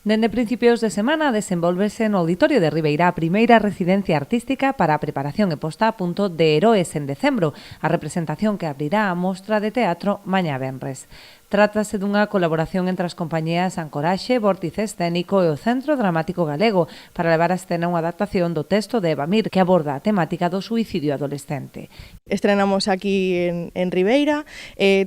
Dende principios de semana desenvolvese no Auditorio de Ribeira a primeira residencia artística para a preparación e posta a punto de Heroes en decembro, a representación que abrirá a mostra de teatro mañá venres. Trátase dunha colaboración entre as compañías Ancoraxe, Vórtice Escénico e o Centro Dramático Galego para levar a escena unha adaptación do texto de Eva Mir que aborda a temática do suicidio adolescente. Estrenamos aquí en Ribeira,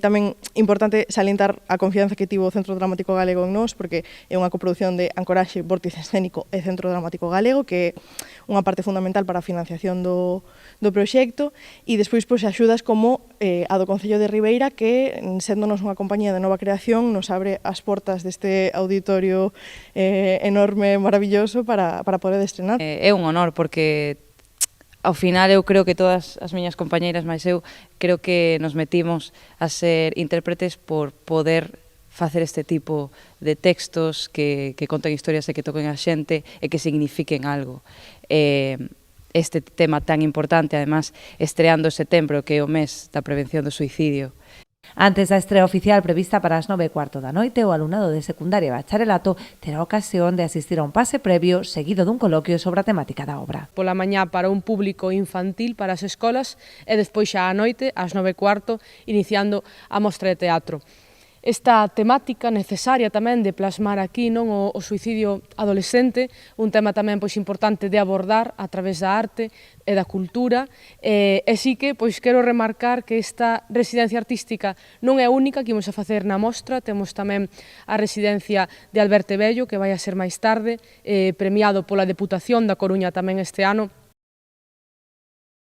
tamén importante salientar a confianza que tivo o Centro Dramático Galego en nós, porque é unha coproducción de Ancoraxe, Vórtice Escénico e Centro Dramático Galego, que é unha parte fundamental para a financiación do proxecto, e despois axudas como a do Concello de Ribeira, que, séndonos unha compañía de nova creación, nos abre as portas deste auditorio enorme, maravilloso, para poder estrenar. É un honor, porque ao final eu creo que todas as miñas compañeiras, máis eu, creo que nos metimos a ser intérpretes por poder facer este tipo de textos que conten historias e que toquen a xente e que signifiquen algo. Este tema tan importante, además, estreando en setembro, que é o mes da prevención do suicidio. Antes da estrea oficial prevista para as 9:15 da noite, o alumnado de secundaria e bacharelato terá ocasión de asistir a un pase previo seguido dun coloquio sobre a temática da obra. Pola mañá para un público infantil para as escolas e despois xa á noite, ás 9:15, iniciando a mostra de teatro. Esta temática necesaria tamén de plasmar aquí o suicidio adolescente, un tema tamén importante de abordar a través da arte e da cultura, e sí que quero remarcar que esta residencia artística non é única que imos a facer na mostra, temos tamén a residencia de Alberto Bello, que vai a ser máis tarde, premiado pola Deputación da Coruña tamén este ano,